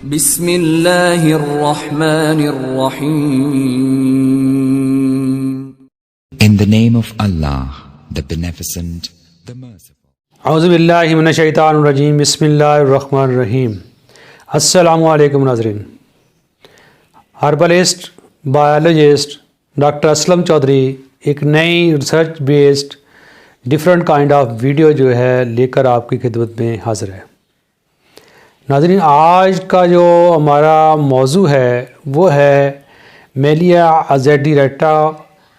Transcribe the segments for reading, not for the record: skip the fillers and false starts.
बिस्मिल्लाहिर्रहमानिर्रहीम। In the name of Allah, the Beneficent, the Merciful. औज़ुबिल्लाहि मिनश्शैतानिर्रजीम, बिस्मिल्लाहिर्रहमानिर्रहीम। अस्सलामु अलैकुम नाज़रीन। Herbalist biologist doctor Aslam Chaudhary एक नई research based different kind of video जो है लेकर आपकी खिदमत में हाज़िर है। नाज़रीन, आज का जो हमारा मौजू है वो है मेलिया अज़ेडिरेटा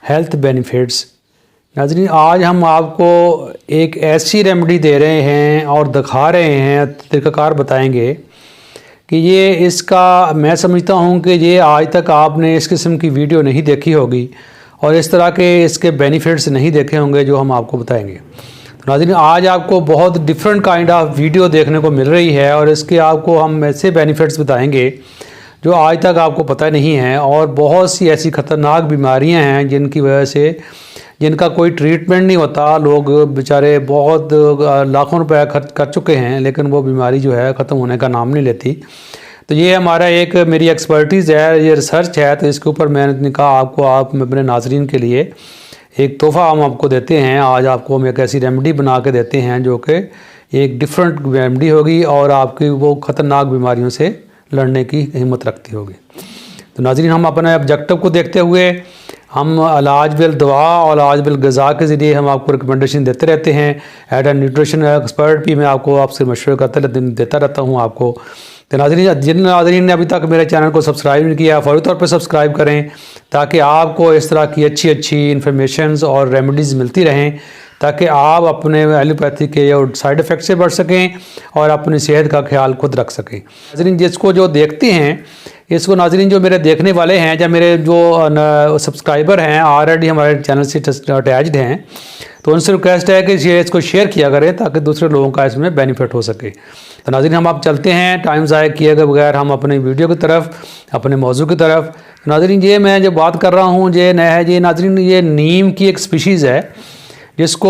हेल्थ बेनिफिट्स। नाज़रीन, आज हम आपको एक ऐसी रेमेडी दे रहे हैं और दिखा रहे हैं, तरीक़ाकार बताएंगे कि ये इसका मैं समझता हूँ कि ये आज तक आपने इस किस्म की वीडियो नहीं देखी होगी और इस तरह के इसके बेनिफिट्स नहीं देखे होंगे जो हम आपको बताएंगे। तो नाज़रीन, आज आपको बहुत डिफरेंट काइंड ऑफ वीडियो देखने को मिल रही है और इसके आपको हम ऐसे बेनिफिट्स बताएंगे जो आज तक आपको पता नहीं है। और बहुत सी ऐसी ख़तरनाक बीमारियां हैं जिनकी वजह से जिनका कोई ट्रीटमेंट नहीं होता, लोग बेचारे बहुत लाखों रुपए खर्च कर चुके हैं लेकिन वो बीमारी जो है ख़त्म होने का नाम नहीं लेती। तो ये हमारा एक मेरी एक्सपर्टीज़ है, ये रिसर्च है, तो इसके ऊपर मैंने कहा आपको आप अपने नाजरीन के लिए एक तोहफ़ा हम आपको देते हैं। आज आपको हम एक ऐसी रेमेडी बना के देते हैं जो कि एक डिफरेंट रेमेडी होगी और आपकी वो ख़तरनाक बीमारियों से लड़ने की हिम्मत रखती होगी। तो नाज़रीन, हम अपने ऑब्जेक्टिव को देखते हुए हम इलाज बिल दवा और इलाज बिल ग़िज़ा के ज़रिए हम आपको रिकमेंडेशन देते रहते हैं। एज ए न्यूट्रिशन एक्सपर्ट भी मैं आपको आपसे मशवरे देता रहता हूँ आपको। तो नाज़रीन, जिन नाज़रीन ने अभी तक मेरे चैनल को सब्सक्राइब नहीं किया, फ़ौरी तौर पर सब्सक्राइब करें ताकि आपको इस तरह की अच्छी अच्छी इन्फॉर्मेशंस और रेमेडीज़ मिलती रहें, ताकि आप अपने एलोपैथी के साइड इफ़ेक्ट से बच सकें और अपनी सेहत का ख्याल खुद रख सकें। नाज़रीन, जिसको जो देखते हैं इसको, नाज़रीन जो मेरे देखने वाले हैं या मेरे जो सब्सक्राइबर हैं ऑलरेडी हमारे चैनल से अटैच्ड हैं, तो उनसे रिक्वेस्ट है कि इसको शेयर किया करें ताकि दूसरे लोगों का इसमें बेनिफिट हो सके। तो नाज़रीन, हम आप चलते हैं टाइम ज़ाया किए बगैर हम अपने वीडियो की तरफ, अपने मौजू की तरफ। नाज़रीन, ये मैं जो बात कर रहा हूँ ये नया है, ये नाज़रीन ये नीम की एक स्पीशीज़ है जिसको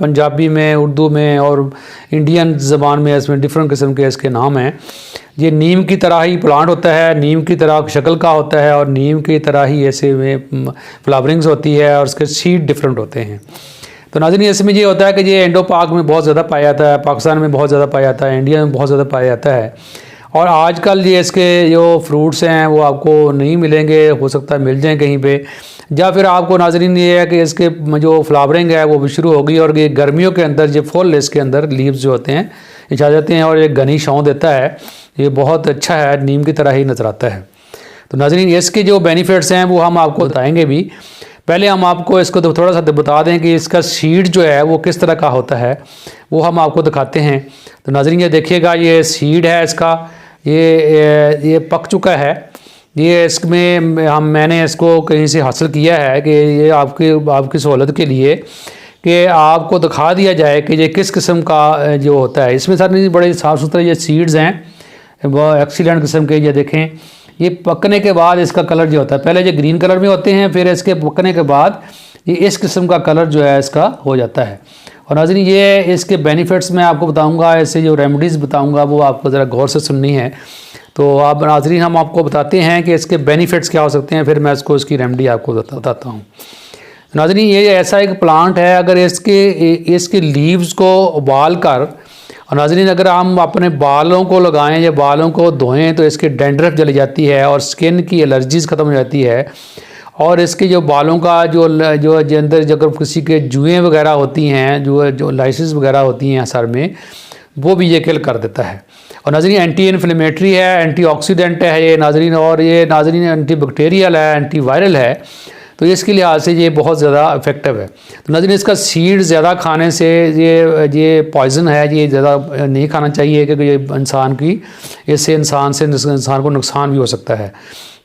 पंजाबी में, उर्दू में और इंडियन ज़बान में इसमें डिफरेंट किस्म के इसके नाम हैं। ये नीम की तरह ही प्लांट होता है, नीम की तरह शक्ल का होता है और नीम की तरह ही ऐसे में फ्लावरिंग्स होती है और उसके सीड डिफरेंट होते हैं। तो नाज़रीन, इसमें ये होता है कि ये इंडो पाक में बहुत ज़्यादा पाया जाता है, पाकिस्तान में बहुत ज़्यादा पाया जाता है, इंडिया में बहुत ज़्यादा पाया जाता है। और आजकल ये इसके जो फ्रूट्स हैं वो आपको नहीं मिलेंगे, हो सकता है मिल जाएं कहीं पे, या फिर आपको नाज़रीन ये है कि इसके जो फ्लावरिंग है वो भी शुरू होगी और ये गर्मियों के अंदर ये फुल इसके अंदर लीव्स जो होते हैं इछा जाते हैं और एक घनी छाँव देता है। ये बहुत अच्छा है, नीम की तरह ही नज़र आता है। तो नाज़रीन, इसके जो बेनिफिट्स हैं वो हम आपको बताएँगे भी। पहले हम आपको इसको तो थोड़ा सा बता दें कि इसका सीड जो है वो किस तरह का होता है, वो हम आपको दिखाते हैं। तो नाज़रीन, ये देखिएगा, ये सीड है इसका, ये पक चुका है। ये इसमें मैंने इसको कहीं से हासिल किया है कि ये आपकी सहूलत के लिए कि आपको दिखा दिया जाए कि ये किस किस्म का जो होता है। इसमें सारे बड़े साफ़ सुथरे ये सीड्स हैं, वो एक्सीलेंट किस्म के। ये देखें, ये पकने के बाद इसका कलर जो होता है, पहले ये ग्रीन कलर में होते हैं, फिर इसके पकने के बाद ये इस किस्म का कलर जो है इसका हो जाता है। और नाज़रीन, ये इसके बेनिफिट्स मैं आपको बताऊंगा, ऐसे जो रेमेडीज़ बताऊंगा वो आपको ज़रा गौर से सुननी है। तो आप नाज़रीन, हम आपको बताते हैं कि इसके बेनिफिट्स क्या हो सकते हैं, फिर मैं इसकी रेमेडी आपको बताता हूँ। नाज़रीन, ये ऐसा एक प्लांट है, अगर इसके लीव्स को उबाल कर और नाज़रीन अगर हम अपने बालों को लगाएं या बालों को धोएं तो इसकी डैंड्रफ जल जाती है और स्किन की एलर्जीज़ ख़त्म हो जाती है। और इसके जो बालों का जो अंदर अगर किसी के जुएँ वगैरह होती हैं, जो लाइसिस वगैरह होती हैं सर में, वो भी ये किल कर देता है। और नाज़रीन, एंटी इन्फ्लेमेटरी है, एंटीऑक्सीडेंट है ये नाज़रीन, और ये नाज़रीन एंटी बैक्टीरियल है, एंटी वायरल है। तो इसके लिहाज से ये बहुत ज़्यादा इफेक्टिव है। तो नाज़रीन, इसका सीड ज़्यादा खाने से ये पॉइज़न है, ये ज़्यादा नहीं खाना चाहिए क्योंकि ये इससे इंसान को नुकसान भी हो सकता है।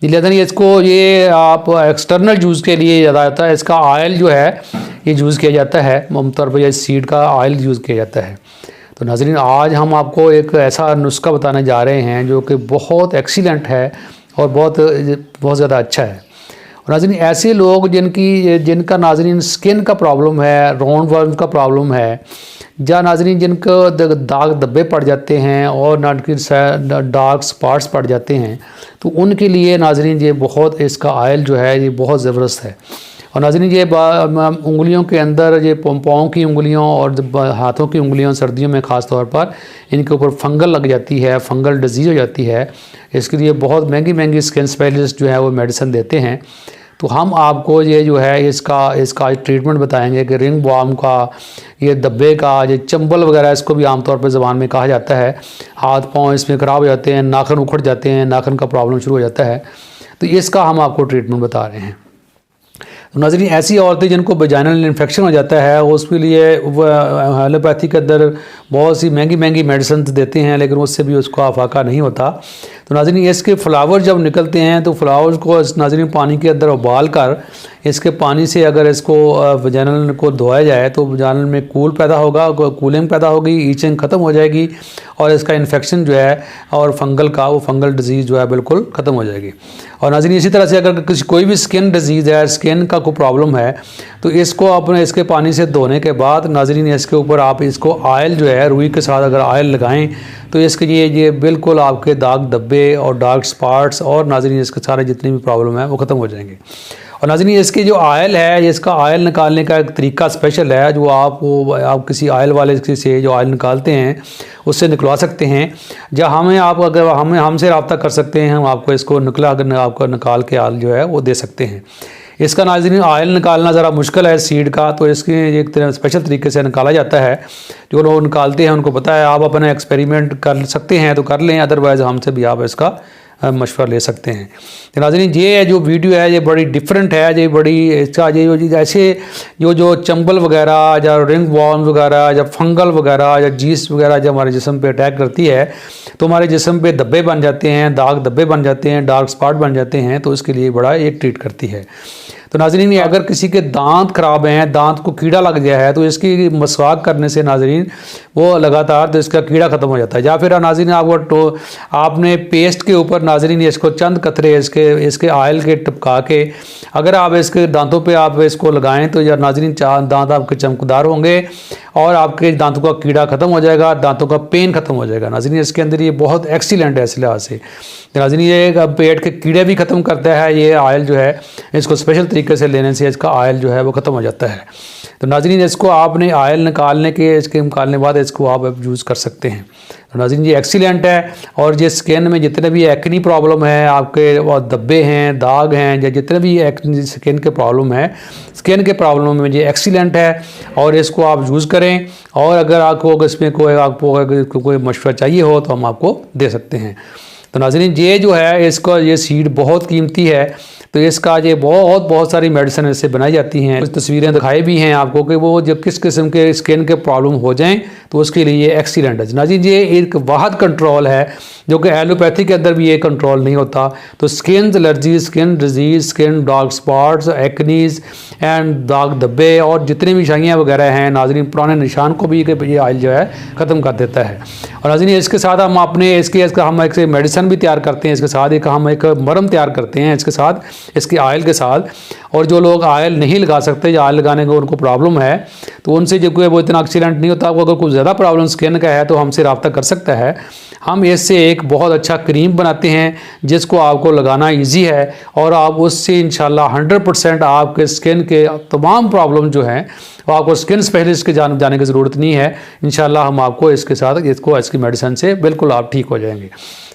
लिहाजा इसको ये आप एक्सटर्नल यूज़ के लिए ज़्यादा आता है। इसका ऑयल जो है ये यूज़ किया जाता है, आमतौर पर ये सीड का ऑयल यूज़ किया जाता है। तो नाज़रीन, आज हम आपको एक ऐसा नुस्खा बताने जा रहे हैं जो कि बहुत एक्सीलेंट है और बहुत ज़्यादा अच्छा है। और नाज़रीन ऐसे लोग जिनका नाज़रीन स्किन का प्रॉब्लम है, राउंड वर्म का प्रॉब्लम है, या नाज़रीन जिनको दाग धब्बे पड़ जाते हैं और डार्क स्पॉट्स पड़ जाते हैं, तो उनके लिए नाज़रीन ये बहुत इसका ऑयल जो है ये बहुत ज़बरदस्त है। और नाज़रीन ये उंगलियों के अंदर, ये पाँव की उंगलियों और हाथों की उंगलियों सर्दियों में ख़ास तौर पर इनके ऊपर फंगल लग जाती है, फंगल डिजीज़ हो जाती है, इसके लिए बहुत महंगी महंगी स्किन स्पेशलिस्ट जो है वो मेडिसिन देते हैं। तो हम आपको ये जो है इसका ट्रीटमेंट बताएंगे कि रिंग वॉर्म का, ये धब्बे का, ये चंबल वगैरह इसको भी आमतौर पर ज़बान में कहा जाता है, हाथ पाँव इसमें ख़राब हो जाते हैं, नाखून उखड़ जाते हैं, नाखून का प्रॉब्लम शुरू हो जाता है, तो इसका हम आपको ट्रीटमेंट बता रहे हैं। तो नाज़रीन ऐसी औरतें जिनको वजाइनल इन्फेक्शन हो जाता है उसके लिए एलोपैथी के अंदर बहुत सी महंगी महंगी मेडिसिन देते हैं, लेकिन उससे भी उसको आफाका नहीं होता। तो नाज़रीन इसके फ्लावर जब निकलते हैं तो फ्लावर्स को नाज़रीन पानी के अंदर उबाल कर इसके पानी से अगर इसको वजाइनल को धोया जाए तो वजाइनल में कूल पैदा होगा, कूलिंग पैदा होगी, ईचिंग ख़त्म हो जाएगी और इसका इन्फेक्शन जो है और फंगल डिजीज़ जो है बिल्कुल ख़त्म हो जाएगी। और नाज़रीन इसी तरह से अगर कोई भी स्किन डिजीज़ है, स्किन का कोई प्रॉब्लम है, तो इसको अपने इसके पानी से धोने के बाद नाज़रीन इसके ऊपर आप इसको ऑयल जो है रुई के साथ अगर ऑयल लगाएं तो इसके ये बिल्कुल आपके दाग धब्बे और डार्क स्पॉट्स और नाज़रीन इसके सारे जितने भी प्रॉब्लम है वो ख़त्म हो जाएंगे। और नाज़रीन इसकी जो ऑयल है, इसका ऑयल निकालने का एक तरीका स्पेशल है जो आप किसी ऑयल वाले से जो ऑयल निकालते हैं उससे निकलवा सकते हैं, या हमसे रब्ता कर सकते हैं, हम आपको इसको आपको निकाल के ऑयल जो है वो दे सकते हैं। इसका नाज़रीन ऑयल निकालना ज़रा मुश्किल है सीड का, तो इसके एक स्पेशल तरीके से निकाला जाता है। जो लोग निकालते हैं उनको पता है, आप अपना एक्सपेरिमेंट कर सकते हैं तो कर लें, अदरवाइज़ हमसे भी आप इसका मशवरा ले सकते हैं। तो नाज़रीन ये जो वीडियो है ये बड़ी डिफरेंट है, ये बड़ी इसका ये ऐसे जो चंबल वगैरह या रिंग वॉर्म्स वगैरह या फंगल वगैरह या जीस वगैरह जब हमारे जिस्म पे अटैक करती है तो हमारे जिस्म पे धब्बे बन जाते हैं, दाग धब्बे बन जाते हैं, डार्क स्पॉट बन जाते हैं, तो इसके लिए बड़ा ये ट्रीट करती है। तो नाज़रीन अगर किसी के दांत ख़राब हैं, दांत को कीड़ा लग गया है, तो इसकी मसवाक करने से नाज़रीन वो लगातार तो इसका कीड़ा ख़त्म हो जाता है। या फिर नाज़रीन आपने पेस्ट के ऊपर नाज़रीन इसको चंद कतरे इसके ऑयल के टपका के अगर आप इसके दांतों पे आप इसको लगाएं तो या नाज़रीन दांत आपके चमकदार होंगे और आपके दांतों का कीड़ा ख़त्म हो जाएगा, दांतों का पेन ख़त्म हो जाएगा। नाज़रीन इसके अंदर ये बहुत एक्सीलेंट है इस लिहाज से। नाज़रीन ये पेट के कीड़े भी ख़त्म करता है ये ऑयल जो है, इसको स्पेशल तरीके से लेने से इसका ऑयल जो है वो ख़त्म हो जाता है। तो नाज़रीन इसको आपने ऑयल निकालने के बाद इसको आप यूज़ कर सकते हैं। तो नाज़रीन ये एक्सीलेंट है, और ये स्किन में जितने भी एक्नी प्रॉब्लम है आपके, और धब्बे हैं, दाग हैं, या जितने भी स्किन के प्रॉब्लम है, स्किन के प्रॉब्लम में ये एक्सीलेंट है और इसको आप यूज़ करें। और अगर आपको इसमें कोई मशवरा चाहिए हो तो हम आपको दे सकते हैं। तो नाज़रीन ये जो है इसका ये सीड बहुत कीमती है, तो इसका ये बहुत सारी मेडिसिन इससे बनाई जाती हैं। कुछ तस्वीरें दिखाई भी हैं आपको कि वो जब किस किस्म के स्किन के प्रॉब्लम हो जाएं तो उसके लिए ये एक्सीलेंट है। नाज़रीन ये एक वाहद कंट्रोल है जो कि एलोपैथी के अंदर भी ये कंट्रोल नहीं होता। तो skin allergy, skin disease, skin dark spots, acnes and दाग धब्बे और जितने भी शाइयाँ वगैरह हैं नाज़रीन, पुराने निशान को भी ये ऑयल जो है ख़त्म कर देता है। और नाज़रीन इसके साथ हम हम एक मेडिसिन भी तैयार करते हैं, इसके साथ हम एक मरहम तैयार करते हैं इसके साथ, इसके ऑयल के साथ। और जो लोग ऑयल नहीं लगा सकते या ऑयल लगाने को उनको प्रॉब्लम है तो उनसे जो कोई वो इतना एक्सीलेंट नहीं होता, अगर कोई ज़्यादा प्रॉब्लम स्किन का है तो हमसे रब्ता कर सकता है। हम इससे एक बहुत अच्छा क्रीम बनाते हैं जिसको आपको लगाना इजी है और आप उससे इंशाल्लाह 100% आपके स्किन के तमाम प्रॉब्लम जो हैं वो आपको स्किन स्पेशलिस्ट के जाने की ज़रूरत नहीं है। इंशाल्लाह हम आपको इसके साथ इसकी मेडिसिन से बिल्कुल आप ठीक हो जाएंगे।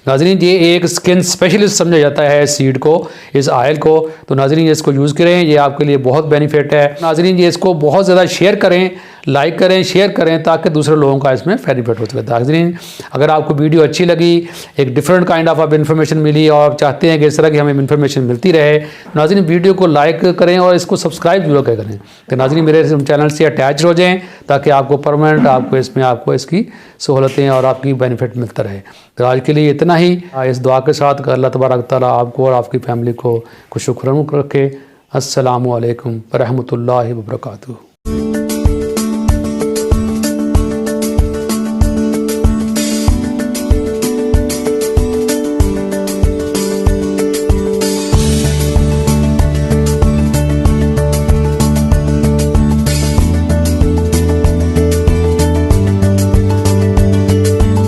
नाज़रीन ये एक स्किन स्पेशलिस्ट समझा जाता है सीड को, इस ऑयल को। तो नाज़रीन इसको यूज़ करें, ये आपके लिए बहुत बेनिफिट है। नाज़रीन ये इसको बहुत ज़्यादा शेयर करें, लाइक करें, शेयर करें ताकि दूसरे लोगों का इसमें बेनिफिट हो सके। नाज़रीन अगर आपको वीडियो अच्छी लगी, एक डिफरेंट काइंड ऑफ इन्फॉर्मेशन मिली और आप चाहते हैं कि इस तरह की हमें इन्फॉर्मेशन मिलती रहे, नाज़रीन वीडियो को लाइक करें और इसको सब्सक्राइब जरूर करें। तो नाज़रीन मेरे चैनल से अटैच हो जाएँ ताकि आपको परमानेंट आपको इसकी सहूलतें और आपकी बेनिफिट मिलता रहे। तो आज के लिए इतना ही। इस दुआ के साथ अल्लाह तबारक तआला आपको और आपकी फैमिली को खुश रखे। अस्सलामु अलैकुम व रहमतुल्लाहि व बरकातुहू।